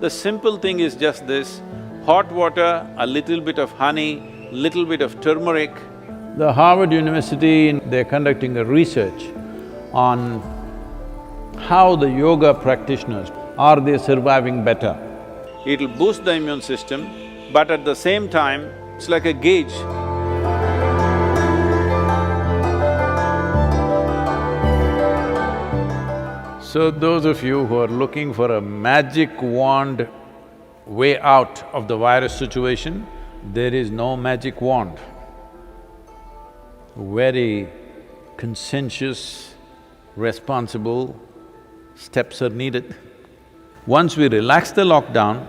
The simple thing is just this: hot water, a little bit of honey, little bit of turmeric. The Harvard University, they're conducting a research on how the yoga practitioners, are they surviving better? It'll boost the immune system, but at the same time, it's like a gauge. So those of you who are looking for a magic wand way out of the virus situation, there is no magic wand. Very conscientious, responsible steps are needed. Once we relax the lockdown,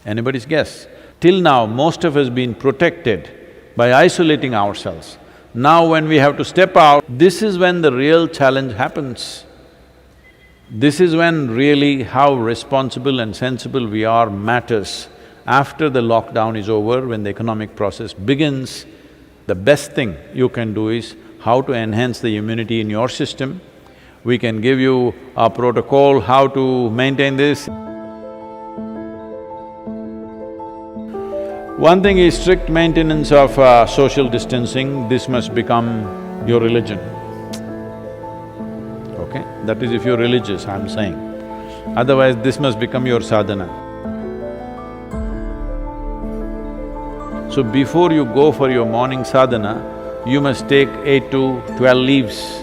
anybody's guess, till now most of us been protected by isolating ourselves. Now when we have to step out, this is when the real challenge happens. This is when really how responsible and sensible we are matters. After the lockdown is over, when the economic process begins, the best thing you can do is how to enhance the immunity in your system. We can give you a protocol how to maintain this. One thing is strict maintenance of social distancing. This must become your religion, okay? That is if you're religious, I'm saying. Otherwise, this must become your sadhana. So before you go for your morning sadhana, you must take 8 to 12 leaves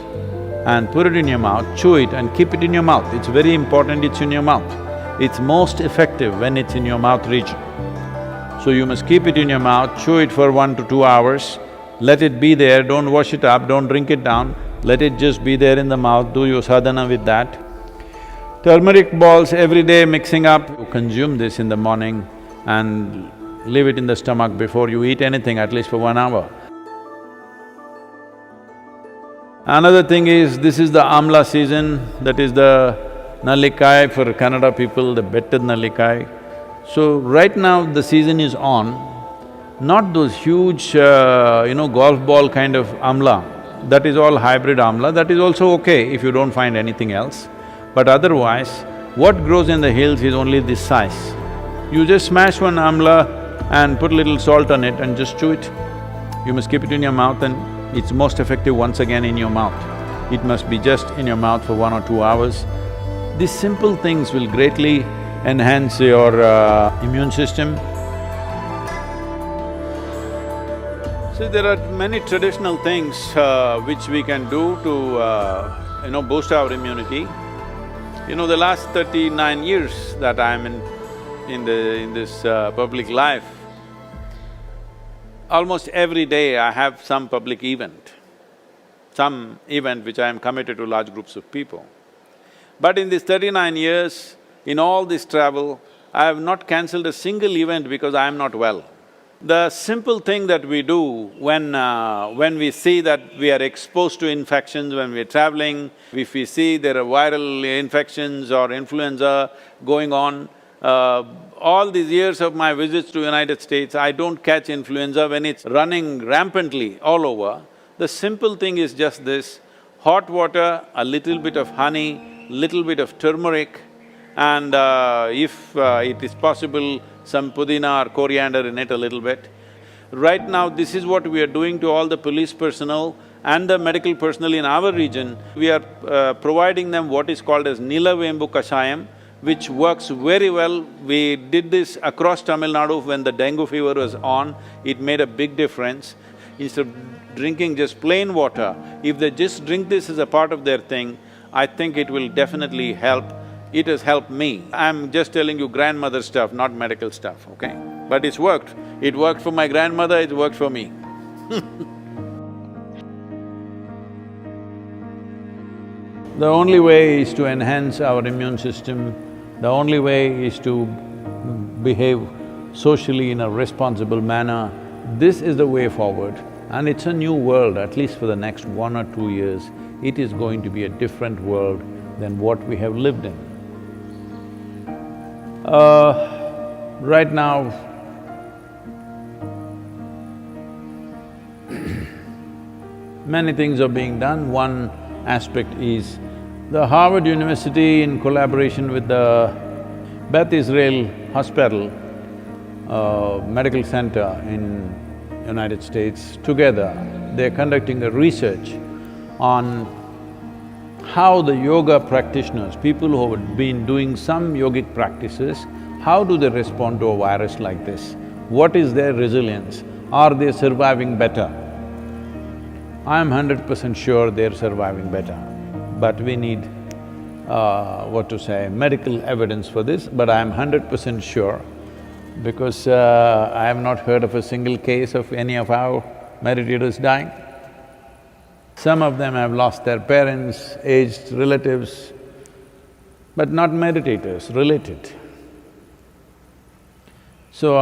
and put it in your mouth, chew it and keep it in your mouth. It's very important it's in your mouth. It's most effective when it's in your mouth region. So you must keep it in your mouth, chew it for 1 to 2 hours, let it be there, don't wash it up, don't drink it down, let it just be there in the mouth, do your sadhana with that. Turmeric balls every day mixing up, you consume this in the morning and leave it in the stomach before you eat anything, at least for 1 hour. Another thing is, this is the amla season, that is the nallikai for Kannada people, the betted nallikai. So right now the season is on, not those huge, golf ball kind of amla. That is all hybrid amla, that is also okay if you don't find anything else. But otherwise, what grows in the hills is only this size. You just smash one amla and put a little salt on it and just chew it. You must keep it in your mouth and it's most effective once again in your mouth. It must be just in your mouth for 1 or 2 hours. These simple things will greatly enhance your immune system. See, there are many traditional things which we can do to boost our immunity. The last 39 years that I'm in this public life, almost every day I have some public event, which I am committed to large groups of people. But in these 39 years, in all this travel, I have not cancelled a single event because I am not well. The simple thing that we do when we see that we are exposed to infections when we're traveling, if we see there are viral infections or influenza going on, all these years of my visits to United States, I don't catch influenza when it's running rampantly all over. The simple thing is just this: hot water, a little bit of honey, little bit of turmeric, and if it is possible, some pudina or coriander in it a little bit. Right now, this is what we are doing to all the police personnel and the medical personnel in our region. We are providing them what is called as Nilavembu Kashayam, which works very well. We did this across Tamil Nadu when the dengue fever was on, it made a big difference. Instead of drinking just plain water, if they just drink this as a part of their thing, I think it will definitely help. It has helped me. I'm just telling you grandmother stuff, not medical stuff, okay? But it's worked. It worked for my grandmother, it worked for me. The only way is to enhance our immune system, the only way is to behave socially in a responsible manner. This is the way forward, and it's a new world, at least for the next 1 or 2 years. It is going to be a different world than what we have lived in. Right now, many things are being done. One aspect is The Harvard University, in collaboration with the Beth Israel Hospital, medical center in United States, together they're conducting a research on how the yoga practitioners, people who have been doing some yogic practices, how do they respond to a virus like this? What is their resilience? Are they surviving better? I'm 100% sure they're surviving better, but we need, medical evidence for this, but I'm 100% sure because I have not heard of a single case of any of our meditators dying. Some of them have lost their parents, aged relatives, but not meditators, related. So,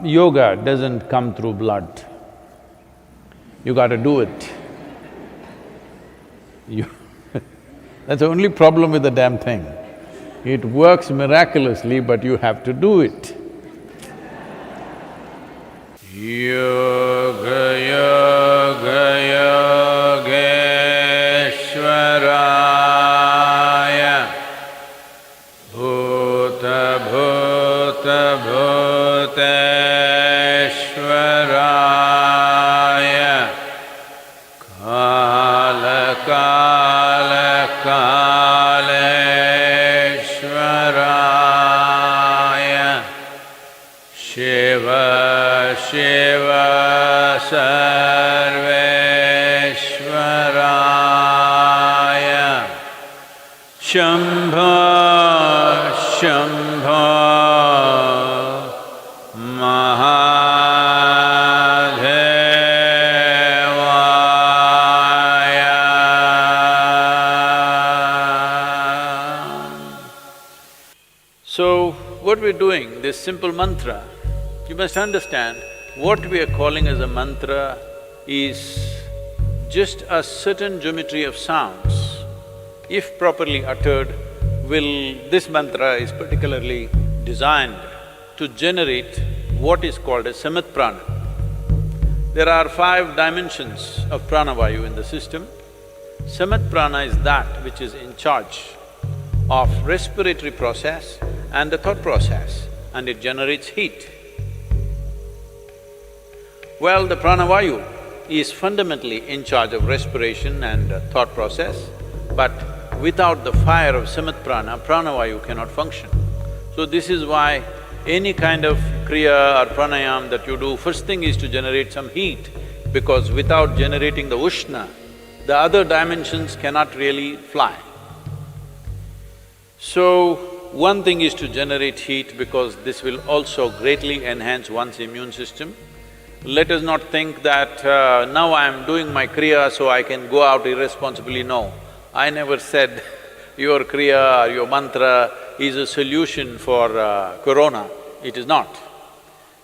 yoga doesn't come through blood. You gotta do it. That's the only problem with the damn thing. It works miraculously, but you have to do it. Yoga, yoga, yogeshwaraya, bhuta, bhuta, bhuteshwaraya, kala, kala, kaleshwaraya, shiva, shiva, sarveshwaraya, shambho, shambho, mahadevaya. So, what we're doing, this simple mantra, you must understand, what we are calling as a mantra is just a certain geometry of sounds. If properly uttered, this mantra is particularly designed to generate what is called as samat prana. There are 5 dimensions of pranavayu in the system. Samat prana is that which is in charge of respiratory process and the thought process, and it generates heat. Well, the pranavayu is fundamentally in charge of respiration and thought process, but without the fire of samat prana, pranavayu cannot function. So this is why any kind of kriya or pranayam that you do, first thing is to generate some heat, because without generating the ushna, the other dimensions cannot really fly. So, one thing is to generate heat because this will also greatly enhance one's immune system. Let us not think that now I am doing my kriya so I can go out irresponsibly, no. I never said your kriya or your mantra is a solution for corona, it is not.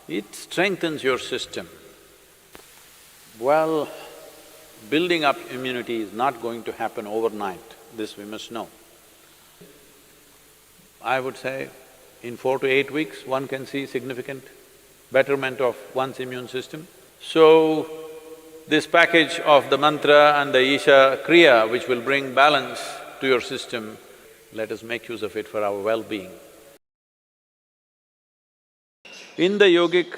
It strengthens your system. Well, building up immunity is not going to happen overnight, this we must know. I would say in 4 to 8 weeks, one can see significant betterment of one's immune system. So, this package of the mantra and the Isha Kriya, which will bring balance to your system, let us make use of it for our well-being. In the yogic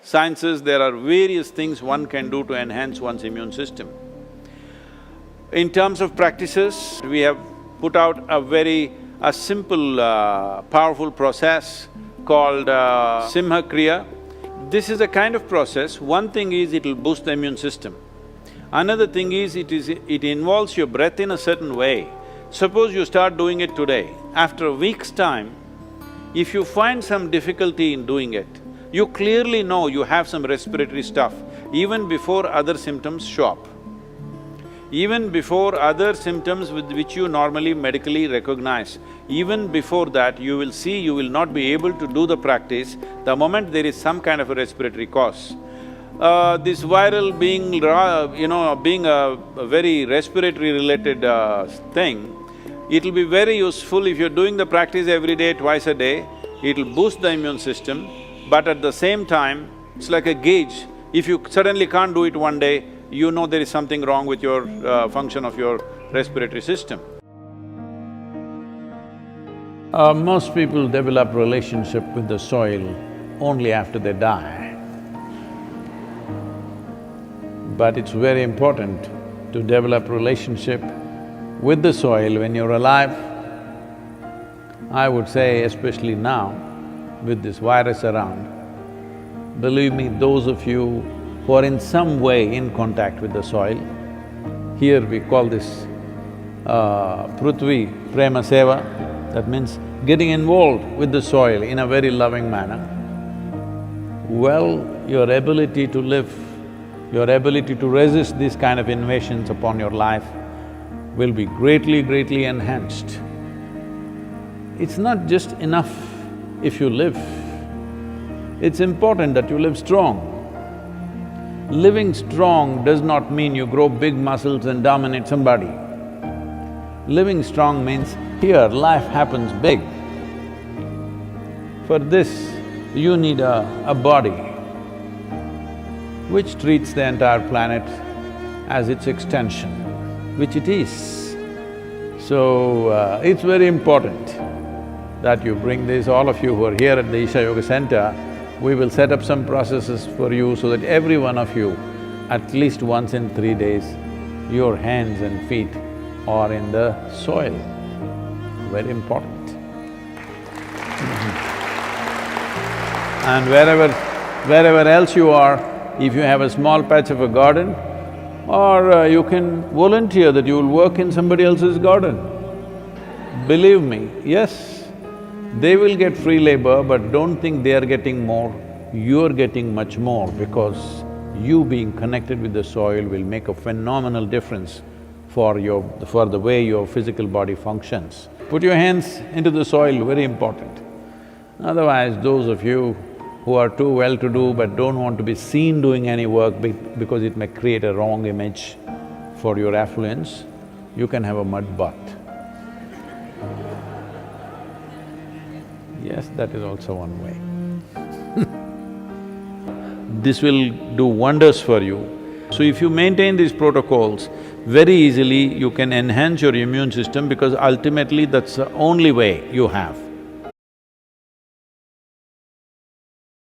sciences, there are various things one can do to enhance one's immune system. In terms of practices, we have put out a simple, powerful process called Simha Kriya. This is a kind of process, one thing is it'll boost the immune system. Another thing is, it involves your breath in a certain way. Suppose you start doing it today, after a week's time, if you find some difficulty in doing it, you clearly know you have some respiratory stuff, even before other symptoms show up. Even before other symptoms with which you normally medically recognize, even before that you will see you will not be able to do the practice the moment there is some kind of a respiratory cause. This viral being a very respiratory related thing, it'll be very useful if you're doing the practice every day, twice a day, it'll boost the immune system, but at the same time, it's like a gauge. If you suddenly can't do it one day, you know there is something wrong with your function of your respiratory system. Most people develop relationship with the soil only after they die. But it's very important to develop relationship with the soil when you're alive. I would say especially now, with this virus around, believe me, those of you who are in some way in contact with the soil, here we call this Prithvi Prema Seva, that means getting involved with the soil in a very loving manner. Well, your ability to live, your ability to resist these kind of invasions upon your life will be greatly enhanced. It's not just enough if you live, it's important that you live strong. Living strong does not mean you grow big muscles and dominate somebody. Living strong means here life happens big. For this, you need a body which treats the entire planet as its extension, which it is. So, it's very important that you bring this, all of you who are here at the Isha Yoga Center, we will set up some processes for you so that every one of you, at least once in 3 days, your hands and feet are in the soil. Very important. And wherever else you are, if you have a small patch of a garden, or you can volunteer that you will work in somebody else's garden. Believe me, yes, they will get free labor, but don't think they are getting more, you're getting much more because you being connected with the soil will make a phenomenal difference for the way your physical body functions. Put your hands into the soil, very important. Otherwise, those of you who are too well-to-do but don't want to be seen doing any work because it may create a wrong image for your affluence, you can have a mud bath. Yes, that is also one way. This will do wonders for you. So if you maintain these protocols, very easily you can enhance your immune system because ultimately that's the only way you have.